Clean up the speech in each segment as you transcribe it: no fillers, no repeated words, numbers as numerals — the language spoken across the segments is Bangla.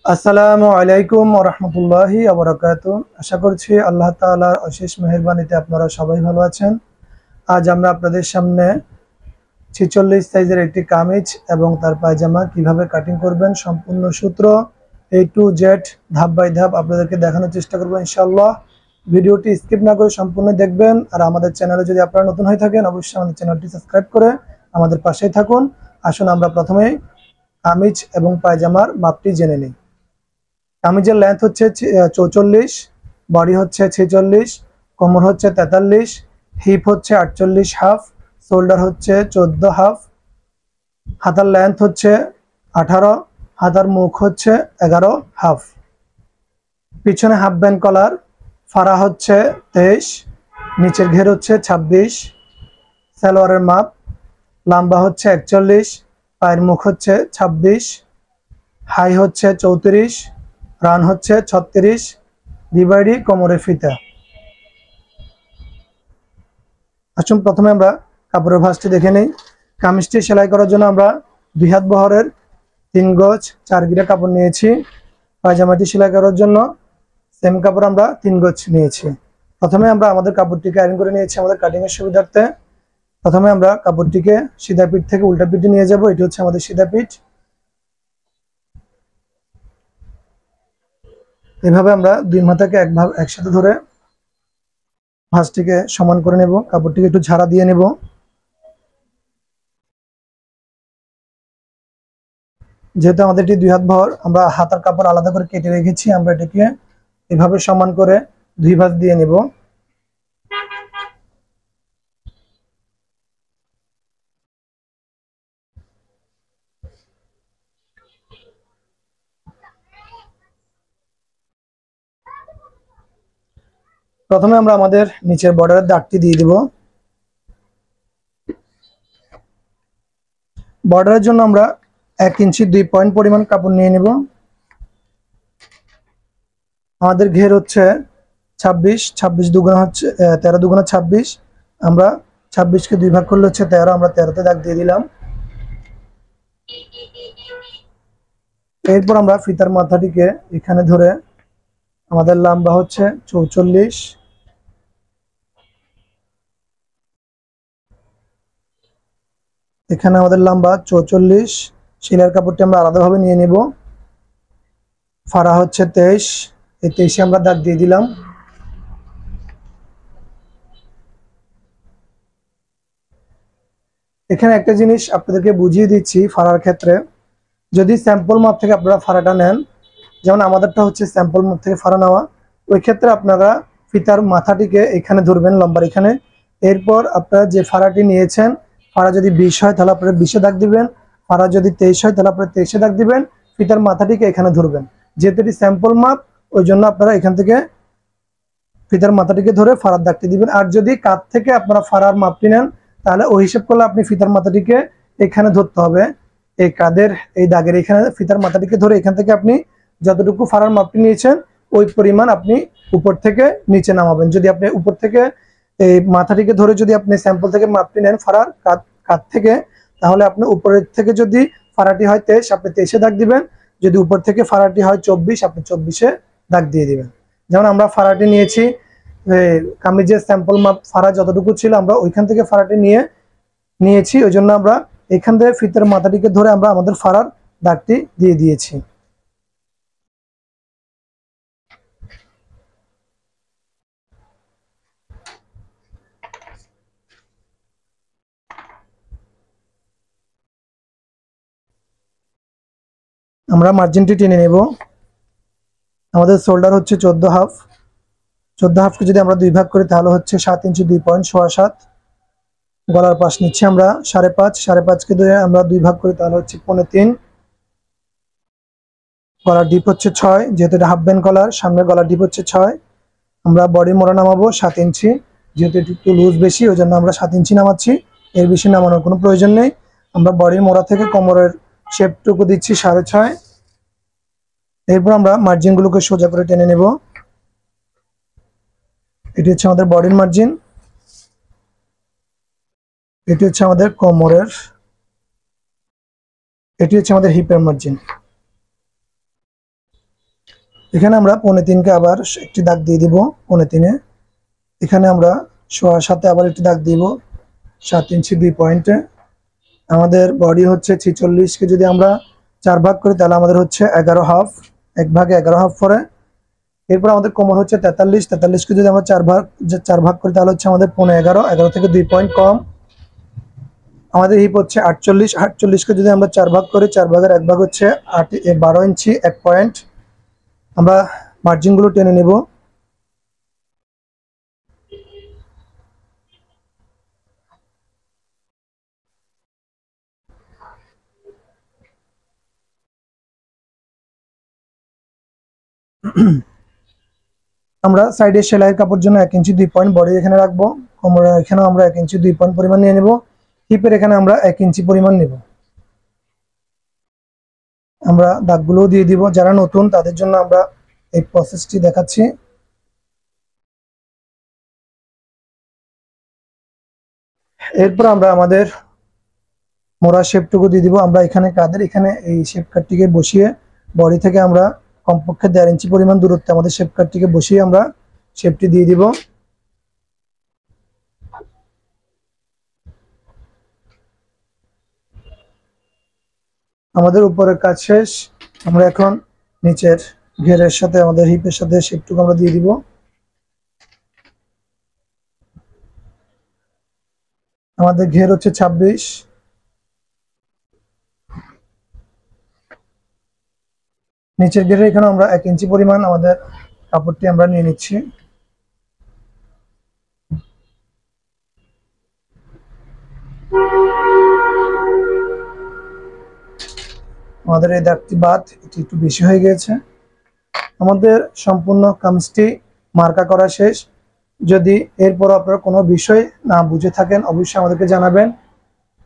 আসসালামু আলাইকুম ওয়া রাহমাতুল্লাহি ওয়া বারাকাতুহু। আশা করছি আল্লাহ তাআলার অশেষ মেহেরবানিতে আপনারা সবাই ভালো আছেন। আজ আমরা আপনাদের সামনে 46 সাইজের একটি কামিজ এবং তার পায়জামা কিভাবে কাটিং করবেন সম্পূর্ণ সূত্র A to Z ধাপ বাই ধাপ আপনাদেরকে দেখানোর চেষ্টা করব ইনশাআল্লাহ। ভিডিওটি স্কিপ না করে সম্পূর্ণ দেখবেন। আর আমাদের চ্যানেলে যদি আপনারা নতুন হয়ে থাকেন অবশ্যই আমাদের চ্যানেলটি সাবস্ক্রাইব করে আমাদের পাশেই থাকুন। আসুন আমরা প্রথমে কামিজ এবং পায়জামার মাপটি জেনে নিই। কামিজের লেন্থ হচ্ছে 44, বডি হচ্ছে 46, কোমর হচ্ছে 43, হিপ হচ্ছে 48 হাফ, শোল্ডার হচ্ছে 14 হাফ, হাতার লেন্থ হচ্ছে 18, হাতার মুখ হচ্ছে 11 হাফ, পিছনে হাফ ব্যান্ড কলার, ফাড়া হচ্ছে 23, নিচের ঘের হচ্ছে 26, সালোয়ারের মাপ লম্বা হচ্ছে 41, পায়ের মুখ হচ্ছে 26, হাই হচ্ছে 34, রান হচ্ছে 36, ডিভাইডি কোমরের ফিতা। আসুন প্রথমে আমরা কাপড়ের ভাঁজটি দেখে নেই। কামিজটি সেলাই করার জন্য আমরা 2 হাত বহরের 3 গজ 4 গিরা কাপড় নিয়েছি। পায়জামাটি সেলাই করার জন্য সেম কাপড় আমরা 3 গজ নিয়েছি। প্রথমে আমরা আমাদের কাপড়টিকে আয়রন করে নিয়েছি আমাদের কাটিং এর সুবিধার্থে। প্রথমে আমরা কাপড়টিকে সিধা পিঠ থেকে উল্টা পিঠে নিয়ে যাব। এটি হচ্ছে আমাদের সিধা পিঠ। এভাবে আমরা দুই মাথাকে একসাথে ধরে ভাঁজটিকে সমান করে নেব। কাপড়টিকে একটু ঝাড়া দিয়ে নেব। যেহেতু আমাদের এটি 2 হাত বহর, আমরা হাতার কাপড় আলাদা করে কেটে রেখেছি। আমরা এটাকে এভাবে সমান করে 2 ভাঁজ দিয়ে নেব। প্রথমে আমরা আমাদের নিচের বর্ডারের দাগটি দিয়ে দেব। বর্ডারের জন্য আমরা 1 ইঞ্চি 2 পয়েন্ট পরিমাণ কাপড় নিয়ে নেব। আমাদের ঘের হচ্ছে 26, 26 দুগুণা হচ্ছে 13 দুগুণা 26। আমরা 26কে 2 ভাগ করলে হচ্ছে 13, আমরা 13তে দাগ দিয়ে দিলাম। এরপর আমরা ফিতার মাথাটিকে এখানে ধরে আমাদের লম্বা হচ্ছে 44, এখানে আমাদের লম্বা 44, সেলাইয়ের কাপড়টি আমরা আলাদাভাবে নিয়ে নেব। ফাড়া হচ্ছে 23, এই 23-এ আমরা দাগ দিয়ে দিলাম। এখানে একটা জিনিস আপনাদেরকে বুঝিয়ে দিচ্ছি, ফাড়ার ক্ষেত্রে যদি স্যাম্পল মাপ থেকে আপনারা ফাড়াটা নেন, যেমন আমাদেরটা হচ্ছে স্যাম্পল মাপ থেকে ফাড়া নেওয়া, ওই ক্ষেত্রে আপনারা ফিতার মাথাটিকে এখানে ধরবেন লম্বার এখানে। এরপর আপনারা যে ফাড়াটি নিয়েছেন, ফাড়া যদি 20 হয় তাহলে আপনারা 20-এ দাগ দিবেন, ফাড়া যদি 23 হয় তাহলে আপনারা 23-এ দাগ দিবেন। ফিতার মাথাটিকে এখানে ধরবেন। যেহেতু এটি স্যাম্পল মাপ, ওই জন্য আপনারা এখান থেকে ফিতার মাথাটিকে ধরে ফাড়ার দাগটি দিবেন। আর যদি কাঁধ থেকে আপনারা ফাড়ার মাপটি নেন তাহলে ওই হিসেব করলে আপনি ফিতার মাথাটিকে এখানে ধরতে হবে। এই কাঁধের এই দাগের এখানে ফিতার মাথাটিকে ধরে এখান থেকে আপনি যতটুকু ফাড়ার মাপটি নিয়েছেন ওই পরিমাণ আপনি উপর থেকে নিচে নামাবেন। যদি আপনি উপর থেকে এই মাথাটিকে ধরে যদি আপনি স্যাম্পল থেকে মাপটি নেন ফাড়ার কাঁধ থেকে, তাহলে আপনি উপরের থেকে যদি ফাড়াটি হয় 23, আপনি 23-এ দাগ দিবেন। যদি উপর থেকে ফাড়াটি হয় 24, আপনি 24-এ দাগ দিয়ে দিবেন। যেমন আমরা ফাড়াটি নিয়েছি, কামিজের স্যাম্পল মাপ ফাড়া যতটুকু ছিল আমরা ওইখান থেকে ফাড়াটি নিয়েছি, ওই জন্য আমরা এখান থেকে ফিতার মাথাটিকে ধরে আমরা আমাদের ফাড়ার দাগটি দিয়ে দিয়েছি। আমরা মার্জিনটি টেনে নেব। আমাদের শোল্ডার হচ্ছে 14 হাফ। 14 হাফকে যদি আমরা 2 ভাগ করি তাহলে হচ্ছে 7 ইঞ্চি 2 পয়েন্ট 7.5। গলার পাশ নিচ্ছি আমরা 5.5, 5.5কে আমরা 2 ভাগ করি তাহলে হচ্ছে 3.5। গলার ডিপ হচ্ছে 6, যেহেতু এটা হাফ ব্যান্ড গলার, সামনের গলার ডিপ হচ্ছে 6। আমরা বডি মোড়া নামাবো 7 ইঞ্চি, যেহেতু এটি একটু লুজ বেশি ওই জন্য আমরা 7 ইঞ্চি নামাচ্ছি। এর বেশি নামানোর কোনো প্রয়োজন নেই। আমরা বডির মোড়া থেকে কোমরের শেপটুকু দিচ্ছি 6.5। এরপর আমরা মার্জিনগুলোকে সোজা করে টেনে নেব। এটি হচ্ছে আমাদের বডির মার্জিন, এটি হচ্ছে আমাদের কোমরের, এটি হচ্ছে আমাদের হিপের মার্জিন। এখানে আমরা 3.25-কে আবার একটি দাগ দিয়ে দিব 3.25-এ। এখানে আমরা 7.25-এ আবার একটি দাগ দিব 7 ইঞ্চি 2 পয়েন্টে। আমাদের বডি হচ্ছে 46-কে যদি আমরা 4 ভাগ করি তাহলে আমাদের হচ্ছে 11 হাফ, 1 ভাগে 11 হাফ পরে। এরপর আমাদের কোমর হচ্ছে 43, 43-কে যদি আমরা 4 ভাগ করি তাহলে হচ্ছে আমাদের 15, 11 থেকে 2 পয়েন্ট কম। আমাদের হিপ হচ্ছে 48, 48-কে যদি আমরা 4 ভাগ করি 4 ভাগের 1 ভাগ হচ্ছে 12 ইঞ্চি 1 পয়েন্ট। আমরা মার্জিনগুলো টেনে নেব। আমরা সাইডে সেলাইয়ের কাপড় জন্য 1 ইঞ্চি 2 পয়েন্ট বডি এখানে রাখবো। কোমর এখানেও আমরা 1 ইঞ্চি 2 পয়েন্ট পরিমাণ নিয়ে নেব। হিপের এখানে আমরা 1 ইঞ্চি পরিমাণ নেব। আমরা দাগগুলোও দিয়ে দিব, যারা নতুন তাদের জন্য আমরা এই প্রসেসটি দেখাচ্ছি। এরপর আমরা আমাদের মোড়া শেপটুকু দিয়ে দিব। আমরা এখানে কাদের এখানে এই শেপ কাটটিকে বসিয়ে বডি থেকে আমরা কমপক্ষে 1.5 ইঞ্চি পরিমাণ দূরত্বে আমাদের শেপ কাটটিকে বসিয়ে আমরা শেপটি দিয়ে দিব। আমাদের উপরের কাজ শেষ। আমরা এখন নিচের ঘেরের সাথে আমাদের হিপের সাথে শেপটুকু আমরা দিয়ে দিব। আমাদের ঘের হচ্ছে 26। নিচের ঘেরে এখানে আমরা 1 ইঞ্চি পরিমাণ আমাদের কাপড়টি আমরা নিয়ে নিচ্ছি। আমাদের এই দাগটি বাদ, এটি একটু বেশি হয়ে গিয়েছে। আমাদের সম্পূর্ণ কামিজটি মার্কা করা শেষ। যদি এরপর আপনারা কোনো বিষয় না বুঝে থাকেন অবশ্যই আমাদেরকে জানাবেন।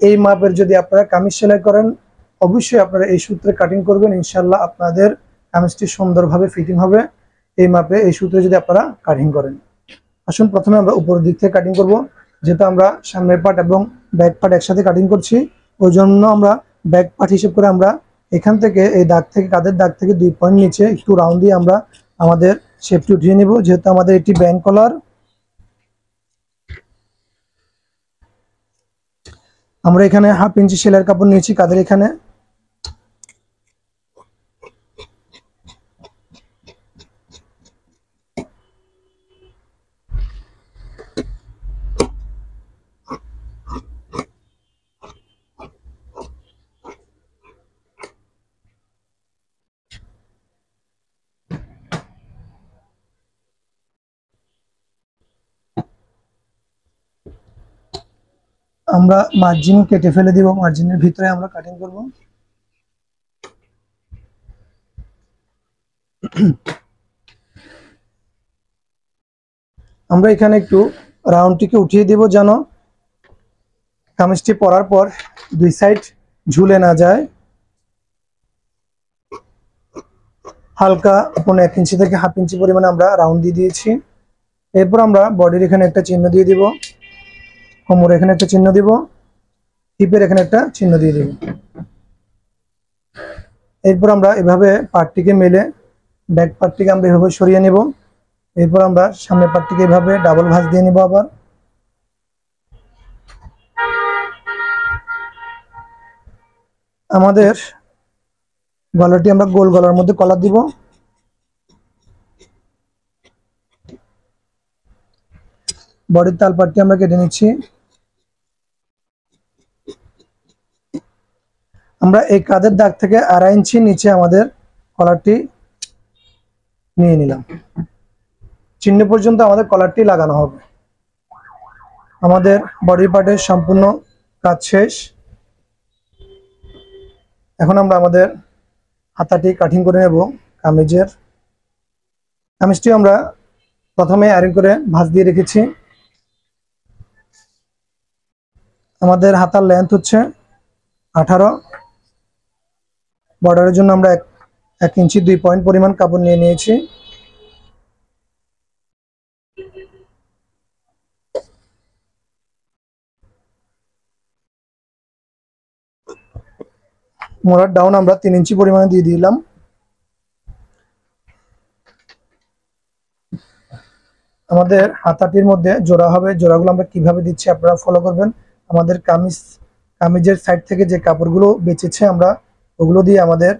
এই মাপের যদি আপনারা কামিজ সেলাই করেন অবশ্যই আপনারা এই সূত্রে কাটিং করবেন, ইনশাল্লাহ আপনাদের কামিজটি সুন্দরভাবে ফিটিং হবে এই মাপে এই সূত্রে যদি আপনারা কাটিং করেন। আসুন প্রথমে আমরা উপরের দিক থেকে কাটিং করব। যেহেতু আমরা সামনের পার্ট এবং ব্যাক পার্ট একসাথে কাটিং করছি ওই জন্য আমরা ব্যাক পার্ট হিসেব করে আমরা এখান থেকে এই দাগ থেকে কাঁধের দাগ থেকে 2 পয়েন্ট নিচে একটু রাউন্ড দিয়ে আমরা আমাদের শেপটি উঠিয়ে নিব। যেহেতু আমাদের এটি ব্যান্ড কলার, আমরা এখানে 1/2 ইঞ্চি সেলাইয়ের কাপড় নিয়েছি কাঁধের এখানে। আমরা মার্জিন কেটে ফেলে দিব, মার্জিনের ভিতরে আমরা কাটিং করব। আমরা এখানে একটু রাউন্ডটিকে উঠিয়ে দিব যেন কামিজটি পরার পর 2 সাইড ঝুলে না যায়। হালকা 1 ইঞ্চি থেকে 1/2 ইঞ্চি পরিমাণে আমরা রাউন্ড দিয়ে দিয়েছি। এরপর আমরা বডির এখানে একটা চিহ্ন দিয়ে দিব, কোমর এখানে একটা চিহ্ন দিব, হিপের এখানে একটা চিহ্ন দিয়ে দিব। এরপর আমরা এভাবে পার্টটিকে মেলে ব্যাক পার্টটিকে আমরা এভাবে সরিয়ে নেব। এরপর আমরা সামনের পার্টটিকে এভাবে ডাবল ভাঁজ দিয়ে নিব। আবার আমাদের গলাটি আমরা গোল গলার মধ্যে কলার দিব। বডির তাল পাটটি আমরা কেটে নিচ্ছি। আমরা এই কাঁধের দাগ থেকে 2.5 ইঞ্চি নিচে আমাদের কলারটি নিয়ে নিলাম। চিহ্ন পর্যন্ত আমাদের কলারটি লাগানো হবে। আমাদের বডি পার্টের সম্পূর্ণ কাজ শেষ। এখন আমরা আমাদের হাতাটি কাটিং করে নেব। কামিজটি আমরা প্রথমে আয়রন করে ভাঁজ দিয়ে রেখেছি। আমাদের হাতার লেন্থ হচ্ছে 18। বর্ডারের জন্য আমরা 1 ইঞ্চি 2 পয়েন্ট পরিমাণ কাপড় নিয়ে নিয়েছি। মোড়ার ডাউন আমরা 3 ইঞ্চি পরিমাণে দিয়ে দিলাম। আমাদের হাতাটির মধ্যে জোড়া হবে, জোড়াগুলো আমরা কিভাবে দিচ্ছি আপনারা ফলো করবেন। আমাদের কামিজের সাইড থেকে যে কাপড়গুলো বেঁচেছে আমরা ওগুলো দিয়ে আমাদের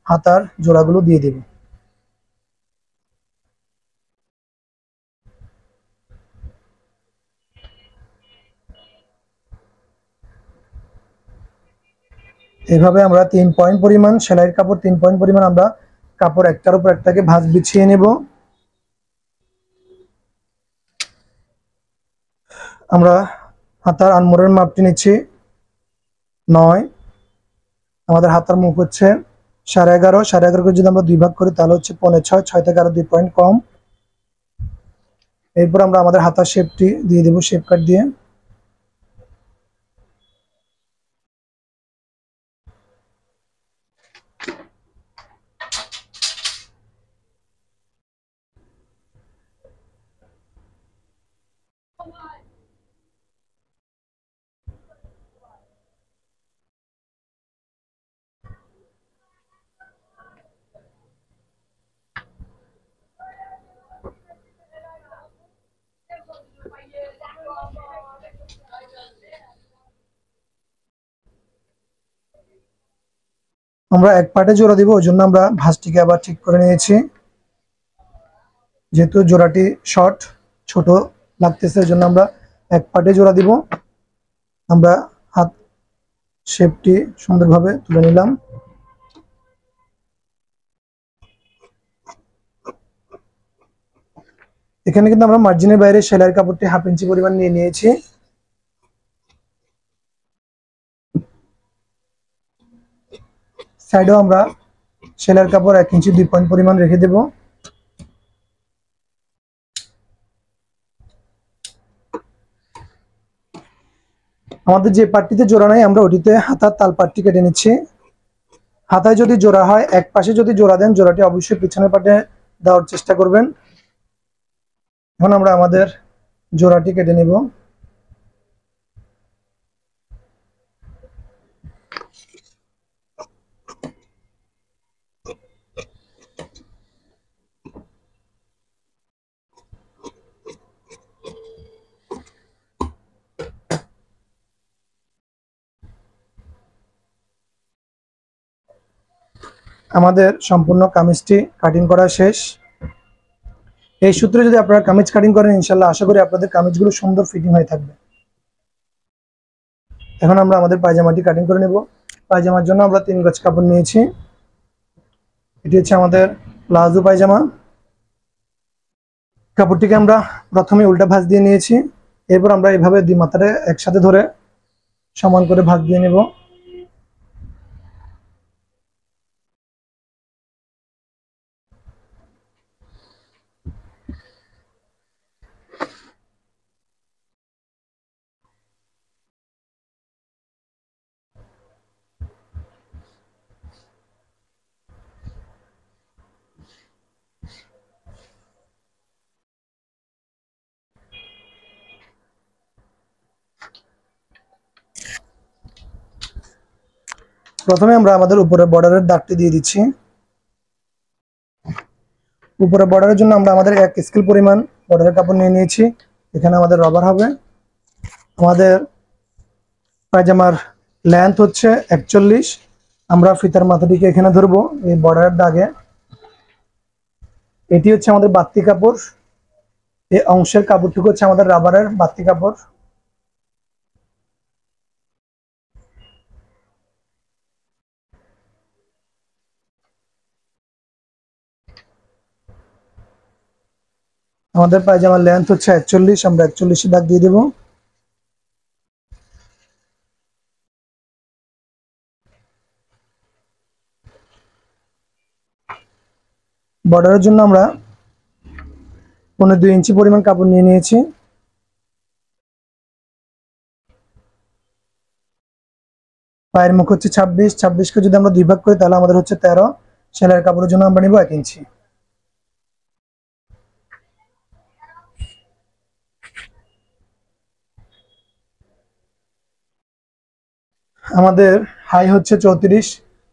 হাতার জোড়াগুলো দিয়ে দেব। এভাবে আমরা 3 পয়েন্ট পরিমাণ সেলাইয়ের কাপড় 3 পয়েন্ট পরিমাণ আমরা কাপড় একটার উপর একটাকে ভাঁজ বিছিয়ে নেব। আমরা হাতার আনমোড়ের মাপটি নিচ্ছি 9। আমাদের হাতার মুখ হচ্ছে 11.5, 11.5 করে যদি আমরা 2 ভাগ করি তাহলে হচ্ছে 6.5, 6 থেকে আরো 2 পয়েন্ট কম। এরপর আমরা আমাদের হাতার শেপটি দিয়ে দেব শেপ কাট দিয়ে। আমরা এক পার্টে জোড়া দিব, ওই জন্য আমরা ভাঁজটিকে আবার ঠিক করে নিয়েছি। যেহেতু জোড়াটি ছোট লাগতেছে ওই জন্য আমরা এক পার্টে জোড়া দিব। আমরা হাত শেপটি সুন্দরভাবে তুলে নিলাম। এখানে কিন্তু আমরা মার্জিনের বাইরে সেলাইয়ের কাপড়টি 1/2 ইঞ্চি পরিমাণ নিয়ে নিয়েছি। সাইডেও আমরা সেলাইয়ের কাপড় 1 ইঞ্চি 2 পয়েন্ট পরিমাণ রেখে দেব। আমাদের যে পাটটিতে জোড়া নাই আমরা ওটিতে হাতার তাল পাটটি কেটে নিচ্ছি। হাতায় যদি জোড়া হয়, এক পাশে যদি জোড়া দেন জোড়াটি অবশ্যই পিছনের পাটে দেওয়ার চেষ্টা করবেন। এখন আমরা আমাদের জোড়াটি কেটে নেব। আমাদের সম্পূর্ণ কামিজটি কাটিং করা শেষ। এই সূত্রে যদি আপনারা কামিজ কাটিং করেন ইনশাল্লাহ আশা করি আপনাদের কামিজগুলো সুন্দর ফিটিং হয়ে থাকবে। এখন আমরা আমাদের পায়জামাটি কাটিং করে নেব। পায়জামার জন্য আমরা 3 গজ কাপড় নিয়েছি। এটি হচ্ছে আমাদের প্লাজো পায়জামা। কাপড়টিকে আমরা প্রথমে উল্টা ভাঁজ দিয়ে নিয়েছি। এরপর আমরা এইভাবে 2 মাথাটা একসাথে ধরে সমান করে ভাঁজ দিয়ে নেব। প্রথমে আমরা আমাদের উপরে বর্ডারের দাগটি দিয়ে দিচ্ছি। উপরে বর্ডারের জন্য আমরা আমাদের 1 স্কেল পরিমাণ বর্ডারের কাপড় নিয়ে নিয়েছি। এখানে আমাদের রবার হবে। আমাদের পায়জামার লেন্থ হচ্ছে 41। আমরা ফিতার মাথাটিকে এখানে ধরবো এই বর্ডারের দাগে। এটি হচ্ছে আমাদের বাড়তি কাপড়। এই অংশের কাপড়টুকু হচ্ছে আমাদের রাবারের বাড়তি কাপড়। আমাদের পায়জামার লেন্থ হচ্ছে 41, আমরা 41 দাগ দিয়ে দেব। বর্ডারের জন্য আমরা 2.5 ইঞ্চি পরিমাণ কাপড় নিয়ে নিয়েছি। পায়ের মুখ হচ্ছে 26, 26কে যদি আমরা 2 ভাগ করি তাহলে আমাদের হচ্ছে 13। সেলাইয়ের কাপড়ের জন্য আমরা নিব 1 ইঞ্চি। আমাদের হাই হচ্ছে 34,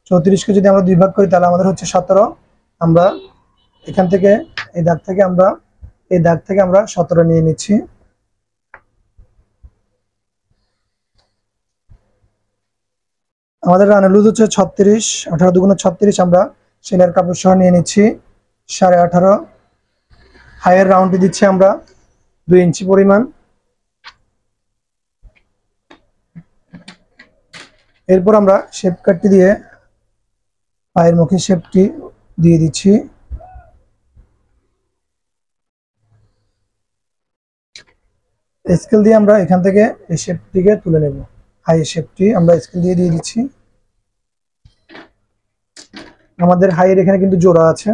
34কে যদি আমরা 2 ভাগ করি তাহলে আমাদের হচ্ছে 17। আমরা এখান থেকে এই দাগ থেকে আমরা এই দাগ থেকে আমরা 17 নিয়ে নিচ্ছি। আমাদের রানের লুজ হচ্ছে 36, 18 দুগুণে 36, আমরা সেলাইয়ের কাপড় সহ নিয়ে নিচ্ছি 18.5। হাইয়ের রাউন্ডটি দিচ্ছি আমরা 2 ইঞ্চি পরিমাণ। এরপর আমরা শেপ কাটটি দিয়ে পায়ের মুখে শেপটি দিয়ে দিচ্ছি। স্কেল দিয়ে আমরা এখান থেকে এই শেপটিকে তুলে নেব। হাই শেপটি আমরা স্কেল দিয়ে দিচ্ছি। আমাদের হাইয়ের এখানে কিন্তু জোড়া আছে।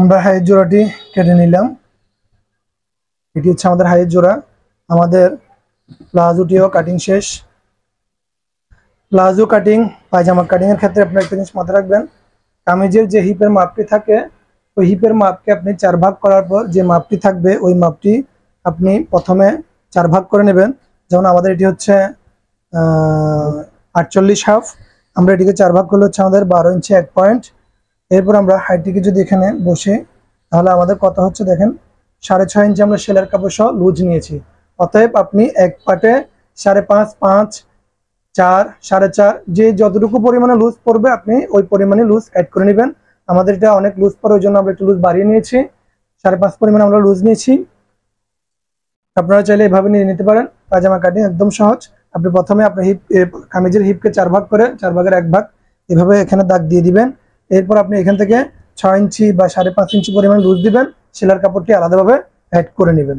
আমরা হাইয়ের জোড়াটি কেটে নিলাম। এটি হচ্ছে আমাদের হাইয়ের জোড়া। আমাদের প্লাজোটিও কাটিং শেষ। প্লাজো কাটিং, পায়জামা কাটিং এর ক্ষেত্রে আপনারা একটা জিনিস মাথায় রাখবেন, কামিজের যে হিপের মাপটি থাকে ওই হিপের মাপকে আপনি 4 ভাগ করার পর যে মাপটি থাকবে ওই মাপটি আপনি প্রথমে 4 ভাগ করে নেবেন। যেমন আমাদের এটি হচ্ছে 48 হাফ, আমরা এটিকে 4 ভাগ করলে হচ্ছে আমাদের 12 ইঞ্চি 1 পয়েন্ট। এরপর আমরা হাইটটিকে যদি এখানে বসে, তাহলে আমাদের কত হচ্ছে দেখেন, 6.5 ইঞ্চি আমরা সেলাইয়ের কাপড় সহ লুজ নিয়েছি। অতএব আপনি এক পাটে 5.5, 5, 4, 4.5 যে যতটুকু পরিমাণে লুজ পড়বে আপনি ওই পরিমাণে লুজ অ্যাড করে নেবেন। আমাদের এটা অনেক লুজ পড়ে, ওই জন্য আমরা একটু লুজ বাড়িয়ে নিয়েছি। 5.5 পরিমাণে আমরা লুজ নিয়েছি। আপনারা চাইলে এভাবে নিয়ে নিতে পারেন। পায়জামা কাটিং একদম সহজ। আপনি প্রথমে আপনার হিপ, কামিজের হিপকে 4 ভাগ করে 4 ভাগের 1 ভাগ এভাবে এখানে দাগ দিয়ে দিবেন। এরপর আপনি এখান থেকে 6 ইঞ্চি বা 5.5 ইঞ্চি পরিমাণ লুজ দিবেন, সেলার কাপড়টি আলাদাভাবে অ্যাড করে নেবেন।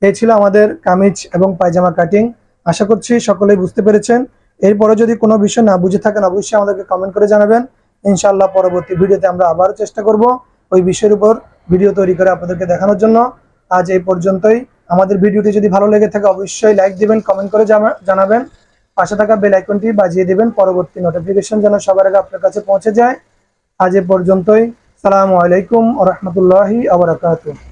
এই ছিল আমাদের কামিজ এবং পায়জামা কাটিং। আশা করছি সকলেই বুঝতে পেরেছেন। এরপরে যদি কোনো বিষয় না বুঝে থাকেন অবশ্যই আমাদেরকে কমেন্ট করে জানাবেন। ইনশাআল্লাহ পরবর্তী ভিডিওতে আমরা আবারও চেষ্টা করব ওই বিষয়ের উপর ভিডিও তৈরি করে আপনাদেরকে দেখানোর জন্য। আজ এই পর্যন্তই। আমাদের ভিডিওটি যদি ভালো লেগে থাকে অবশ্যই লাইক দিবেন, কমেন্ট করে জানাবেন, পাশে থাকা বেল আইকনটি বাজিয়ে দিবেন পরবর্তী নোটিফিকেশন যেন সবার আগে আপনার কাছে পৌঁছে যায়। আজ এ পর্যন্তই। আসসালামু আলাইকুম ওয়া রাহমাতুল্লাহি ওয়া বারাকাতুহু।